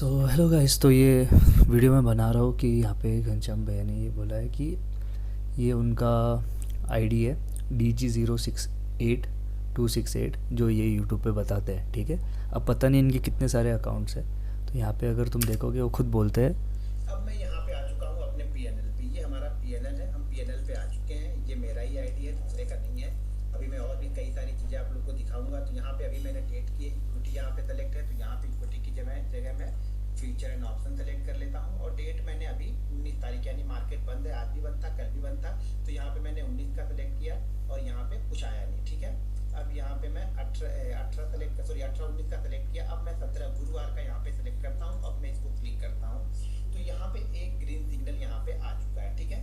So hello guys, तो ये video मैं बना रहा हूँ कि यहाँ पे घनश्याम भैया ने ये बोला है कि ये उनका आईडी है DG068268 जो ये यूट्यूब पे बताते हैं। ठीक है, अब पता नहीं इनके कितने सारे अकाउंट्स हैं। तो यहाँ पे अगर तुम देखोगे वो खुद बोलते हैं। अब मैं यहाँ पे आ चुका हूँ अपने पीएनएल पे। ये हमारा पीएनएल है, हम पीएनएल पे आ चुके हैं। ये मेरा ही आईडी है, दूसरे का नहीं है। अभी मैं और भी कई सारी चीज़ें आप लोगों को दिखाऊंगा। तो यहाँ पे अभी मैंने डेट की इक्विटी यहाँ पे सेलेक्ट है, तो यहाँ पे इक्विटी की जगह मैं फ्यूचर एंड ऑप्शन सेलेक्ट कर लेता हूँ। और डेट मैंने अभी 19 तारीख, यानी मार्केट बंद है, आज भी बंद था, कल भी बंद था, तो यहाँ पे मैंने 19 का सेलेक्ट किया और यहाँ पे कुछ आया नहीं। ठीक है, अब यहाँ पे मैं 18-19 का सेलेक्ट किया। अब मैं 17 गुरुवार का यहाँ पे सेलेक्ट करता हूँ। अब मैं इसको क्लिक करता हूँ तो यहाँ पे एक ग्रीन सिग्नल यहाँ पे आ चुका है। ठीक है,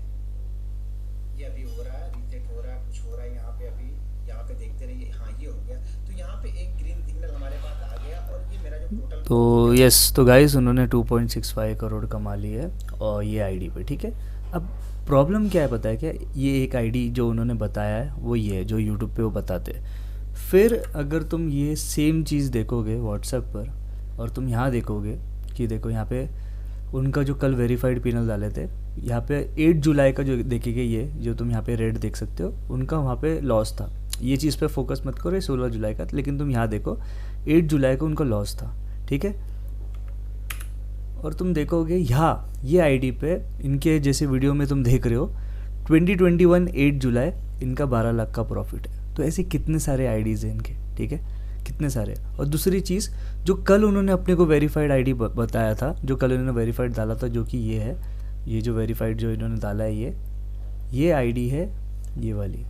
ये अभी हो रहा है, रीसेट हो रहा है, कुछ हो रहा है यहाँ पे। अभी यहाँ पे देखते रहिए, हाँ ये हो गया। तो यहाँ पे एक ग्रीन सिग्नल हमारे पास आ गया और ये मेरा जो टोटल तो यस, तो गाइस उन्होंने 2.65 करोड़ कमा ली है और ये आईडी पे। ठीक है, अब प्रॉब्लम क्या है पता है क्या? ये एक आईडी जो उन्होंने बताया है वो ये है जो यूट्यूब पे वो बताते हैं। फिर अगर तुम ये सेम चीज़ देखोगे व्हाट्सएप पर और तुम यहाँ देखोगे कि देखो यहाँ पे उनका जो कल वेरीफाइड पिनल डाले थे, यहाँ पे 8 जुलाई का जो देखेंगे, ये जो तुम यहाँ पे रेट देख सकते हो, उनका वहाँ पे लॉस था। ये चीज़ पे फोकस मत करो, 16 जुलाई का, लेकिन तुम यहाँ देखो 8 जुलाई को उनका लॉस था। ठीक है, और तुम देखोगे यहाँ ये आईडी पे इनके जैसे वीडियो में तुम देख रहे हो 2021 8 जुलाई इनका 12 लाख का प्रॉफिट है। तो ऐसे कितने सारे आईडीज़ हैं इनके। ठीक है, कितने सारे। और दूसरी चीज़, जो कल उन्होंने अपने को वेरीफाइड आईडी बताया था, जो कल उन्होंने वेरीफाइड डाला था, जो कि ये है, ये जो वेरीफाइड जो इन्होंने डाला है, ये आईडी है, ये वाली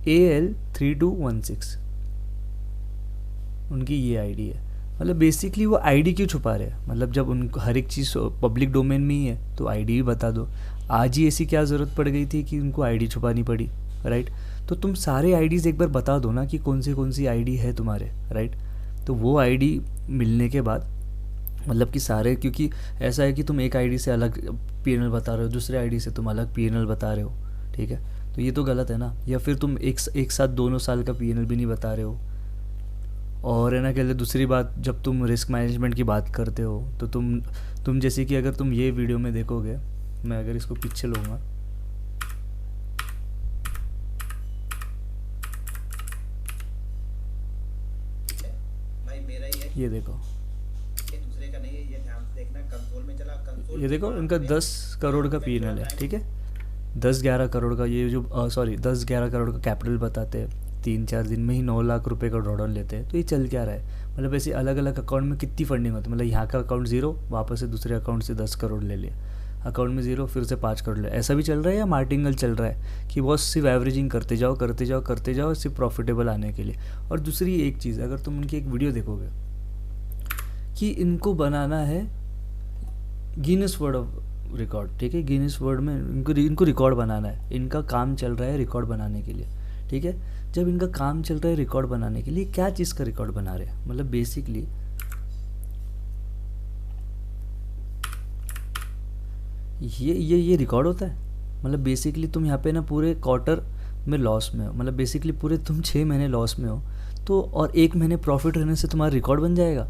AL3216 उनकी ये आईडी है। मतलब बेसिकली वो आईडी क्यों छुपा रहे हैं? मतलब जब उनको हर एक चीज़ पब्लिक डोमेन में ही है तो आईडी भी बता दो। आज ही ऐसी क्या ज़रूरत पड़ गई थी कि उनको आईडी छुपानी पड़ी, राइट? तो तुम सारे आईडीज़ एक बार बता दो ना कि कौन सी आईडी है तुम्हारे, राइट? तो वो आईडी मिलने के बाद मतलब कि सारे, क्योंकि ऐसा है कि तुम एक आईडी से अलग पीएनएल बता रहे हो, दूसरे आईडी से तुम अलग पीएनएल बता रहे हो। ठीक है, तो ये तो गलत है ना। या फिर तुम एक साथ दोनों साल का पीएनएल भी नहीं बता रहे हो। और है ना, कहते दूसरी बात, जब तुम रिस्क मैनेजमेंट की बात करते हो तो तुम जैसे कि अगर तुम ये वीडियो में देखोगे, मैं अगर इसको पीछे लूँगा, भाई मेरा ही है, ये देखो, ये दूसरे का नहीं है। ये ध्यान से देखना, कंसोल में चला, कंसोल ये देखो इनका 10 करोड़ का पीएनएल है। ठीक है, 10-11 करोड़ का, ये जो सॉरी 10-11 करोड़ का कैपिटल बताते हैं, 3-4 दिन में ही 9 लाख रुपए का ड्रॉडाउन लेते हैं। तो ये चल क्या रहा है? मतलब ऐसे अलग अलग अकाउंट में कितनी फंडिंग होती है? मतलब यहाँ का अकाउंट 0, वापस से दूसरे अकाउंट से 10 करोड़ ले लिया, अकाउंट में 0, फिर से 5 करोड़ ले, ऐसा भी चल रहा है? या मार्टिंगल चल रहा है कि बस सिर्फ एवरेजिंग करते जाओ सिर्फ प्रॉफिटेबल आने के लिए? और दूसरी एक चीज़, अगर तुम उनकी एक वीडियो देखोगे कि इनको बनाना है गिनीज वर्ल्ड ऑफ रिकॉर्ड। ठीक है, गिनीज वर्ल्ड में इनको रिकॉर्ड बनाना है। इनका काम चल रहा है रिकॉर्ड बनाने के लिए। ठीक है, जब इनका काम चल रहा है रिकॉर्ड बनाने के लिए, क्या चीज़ का रिकॉर्ड बना रहे हैं? मतलब बेसिकली ये रिकॉर्ड होता है। मतलब बेसिकली तुम यहाँ पे ना पूरे क्वार्टर में लॉस में हो, मतलब बेसिकली पूरे तुम 6 महीने लॉस में हो, तो और 1 महीने प्रॉफिट रहने से तुम्हारा रिकॉर्ड बन जाएगा?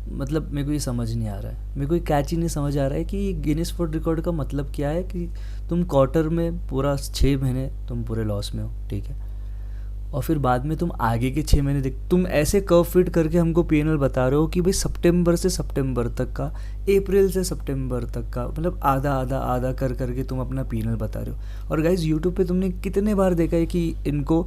मतलब मेरे को ये समझ नहीं आ रहा है, मेरे को ये कैच ही नहीं समझ आ रहा है कि गिनीज वर्ल्ड रिकॉर्ड का मतलब क्या है कि तुम क्वार्टर में पूरा 6 महीने तुम पूरे लॉस में हो। ठीक है, और फिर बाद में तुम आगे के 6 महीने देख, तुम ऐसे कर्व फिट करके हमको पीएनएल बता रहे हो कि भाई सितंबर से सितंबर तक का, अप्रैल से सितंबर तक का, मतलब आधा कर करके तुम अपना पीएनएल बता रहे हो। और गाइज यूट्यूब पे तुमने कितने बार देखा है कि इनको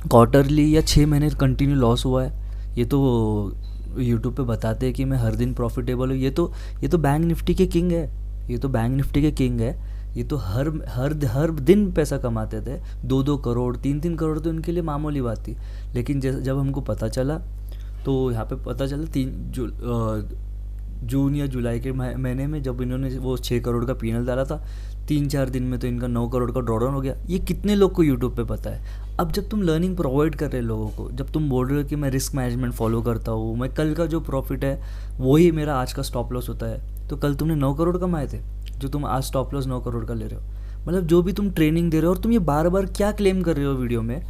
क्वार्टरली या 6 महीने कंटिन्यू लॉस हुआ है? ये तो यूट्यूब पे बताते हैं कि मैं हर दिन प्रॉफिटेबल हूँ। ये तो बैंक निफ्टी के किंग है, ये तो बैंक निफ्टी के किंग है। ये तो हर दिन पैसा कमाते थे, 2-2 करोड़ 3-3 करोड़ तो इनके लिए मामूली बात थी। लेकिन जब हमको पता चला, तो यहाँ पे पता चला जून या जुलाई के महीने में, जब इन्होंने वो 6 करोड़ का पीएनएल डाला था, 3-4 दिन में तो इनका 9 करोड़ का ड्रॉडाउन हो गया। ये कितने लोग को यूट्यूब पे पता है? अब जब तुम लर्निंग प्रोवाइड कर रहे हो लोगों को, जब तुम बोल रहे हो कि मैं रिस्क मैनेजमेंट फॉलो करता हूँ, मैं कल का जो प्रॉफिट है वही मेरा आज का स्टॉप लॉस होता है, तो कल तुमने 9 करोड़ कमाए थे, जो तुम आज स्टॉप लॉस 9 करोड़ का ले रहे हो। मतलब जो भी तुम ट्रेनिंग दे रहे हो, और तुम ये बार बार क्या क्लेम कर रहे हो वीडियो में,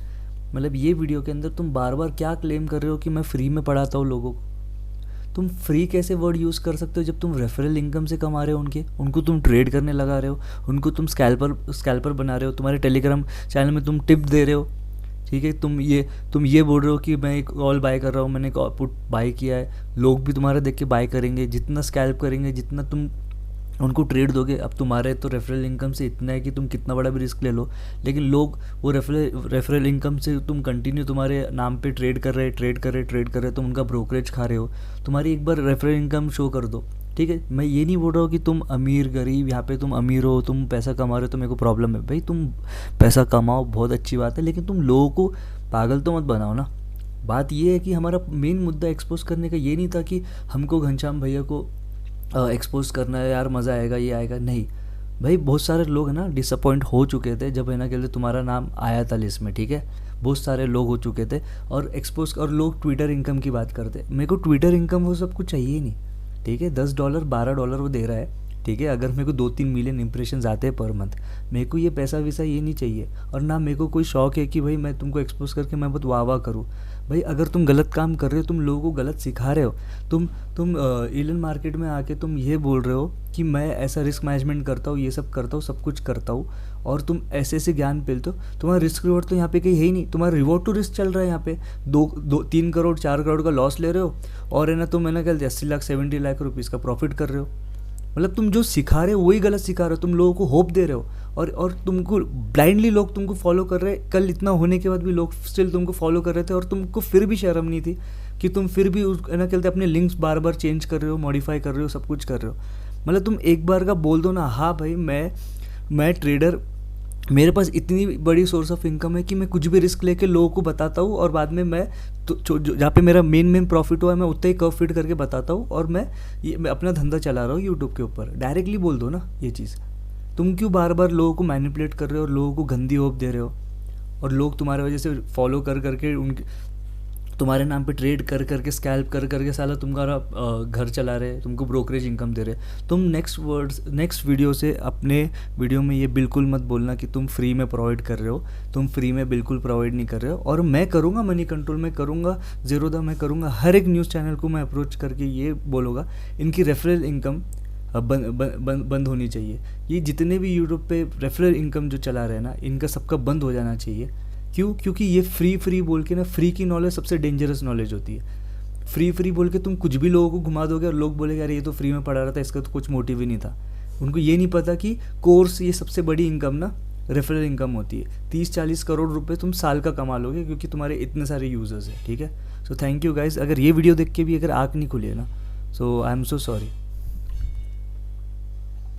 मतलब ये वीडियो के अंदर तुम बार बार क्या क्लेम कर रहे हो कि मैं फ्री में पढ़ाता हूँ लोगों को। तुम फ्री कैसे वर्ड यूज़ कर सकते हो जब तुम रेफरल इनकम से कमा रहे हो उनको तुम ट्रेड करने लगा रहे हो, उनको तुम स्कैल्पर बना रहे हो, तुम्हारे टेलीग्राम चैनल में तुम टिप दे रहे हो, ठीक है। तुम ये बोल रहे हो कि मैं एक ऑल बाय कर रहा हूँ, मैंने एक पुट बाय किया है, लोग भी तुम्हारा देख के बाय करेंगे, जितना स्कैल्प करेंगे, जितना तुम उनको ट्रेड दोगे। अब तुम्हारे तो रेफरल इनकम से इतना है कि तुम कितना बड़ा भी रिस्क ले लो, लेकिन लोग वो रेफरल इनकम से तुम कंटिन्यू तुम्हारे नाम पे ट्रेड कर रहे, तुम उनका ब्रोकरेज खा रहे हो। तुम्हारी एक बार रेफरल इनकम शो कर दो, ठीक है। मैं ये नहीं बोल रहा हूँ कि तुम अमीर गरीब, यहाँ पे तुम अमीर हो, तुम पैसा कमा रहे हो तो मेरे को प्रॉब्लम है। भाई तुम पैसा कमाओ, बहुत अच्छी बात है, लेकिन तुम लोगों को पागल तो मत बनाओ ना। बात ये है कि हमारा मेन मुद्दा एक्सपोज करने का ये नहीं था कि हमको घनश्याम भैया को एक्सपोज करना है, यार मज़ा आएगा, ये आएगा, नहीं भाई। बहुत सारे लोग है ना डिसअपॉइंट हो चुके थे जब है ना कहते तुम्हारा नाम आया था लिस्ट में, ठीक है। बहुत सारे लोग हो चुके थे और एक्सपोज, और लोग ट्विटर इनकम की बात करते। मेरे को ट्विटर इनकम वो सब कुछ चाहिए ही नहीं, ठीक है। $10 $12 वो दे रहा है, ठीक है। अगर मेरे को 2-3 मिलियन इंप्रेशन आते हैं पर मंथ, मेरे को ये पैसा वैसा ये नहीं चाहिए। और ना मेरे को कोई शौक है कि भाई मैं तुमको एक्सपोज करके मैं बहुत वाह करूँ। भाई अगर तुम गलत काम कर रहे हो, तुम लोगों को गलत सिखा रहे हो, तुम एलन मार्केट में आके तुम ये बोल रहे हो कि मैं ऐसा रिस्क मैनेजमेंट करता हूँ, ये सब करता हूँ, सब कुछ करता हूँ, और तुम ऐसे ऐसे ज्ञान पेलते हो। तुम्हारा रिस्क रिवॉर्ड तो यहाँ पे कहीं है ही नहीं। तुम्हारा रिवॉर्ड टू रिस्क चल रहा है यहाँ पे, 3 करोड़ 4 करोड़ का लॉस ले रहे हो, और है ना तुम है ना कहते 80 लाख 70 लाख रुपीज़ का प्रॉफिट कर रहे हो। मतलब तुम जो सिखा रहे हो वही गलत सिखा रहे हो। तुम लोगों को होप दे रहे हो, और तुमको ब्लाइंडली लोग तुमको फॉलो कर रहे। कल इतना होने के बाद भी लोग स्टिल तुमको फॉलो कर रहे थे, और तुमको फिर भी शर्म नहीं थी कि तुम फिर भी है ना कहते अपने लिंक्स बार बार चेंज कर रहे हो, मॉडिफाई कर रहे हो, सब कुछ कर रहे हो। मतलब तुम एक बार का बोल दो ना, हाँ भाई मैं ट्रेडर, मेरे पास इतनी बड़ी सोर्स ऑफ इनकम है कि मैं कुछ भी रिस्क लेके लोगों को बताता हूँ, और बाद में मैं तो जहाँ पे मेरा मेन प्रॉफिट हुआ है मैं उतना ही कर्व फिट करके बताता हूँ, और मैं अपना धंधा चला रहा हूँ यूट्यूब के ऊपर। डायरेक्टली बोल दो ना ये चीज़। तुम क्यों बार बार लोगों को मैनिपुलेट कर रहे हो और लोगों को गंदी होप दे रहे हो, और लोग तुम्हारे वजह से फॉलो कर करके उनके तुम्हारे नाम पे ट्रेड कर करके स्कैल्प कर करके साला तुम्हारा घर चला रहे, तुमको ब्रोकरेज इनकम दे रहे। तुम नेक्स्ट वीडियो से अपने वीडियो में ये बिल्कुल मत बोलना कि तुम फ्री में प्रोवाइड कर रहे हो। तुम फ्री में बिल्कुल प्रोवाइड नहीं कर रहे हो। और मैं करूँगा मनी कंट्रोल में करूँगा, ज़ीरोधा में करूँगा, हर एक न्यूज़ चैनल को मैं अप्रोच करके ये बोलूँगा इनकी रेफरल इनकम बंद होनी चाहिए। ये जितने भी यूट्यूब पे रेफरल इनकम जो चला रहे हैं ना, इनका सबका बंद हो जाना चाहिए। क्यों? क्योंकि ये फ्री बोल के ना, फ्री की नॉलेज सबसे डेंजरस नॉलेज होती है। फ्री बोल के तुम कुछ भी लोगों को घुमा दोगे और लोग बोलेंगे अरे ये तो फ्री में पढ़ा रहा था, इसका तो कुछ मोटिव ही नहीं था। उनको ये नहीं पता कि कोर्स, ये सबसे बड़ी इनकम ना रेफरल इनकम होती है। 30-40 करोड़ रुपए तुम साल का कमा लोगे, क्योंकि तुम्हारे इतने सारे यूजर्स हैं, ठीक है। So thank you guys. अगर ये वीडियो देख के भी अगर आँख नहीं खुली है ना, सो आई एम सो सॉरी।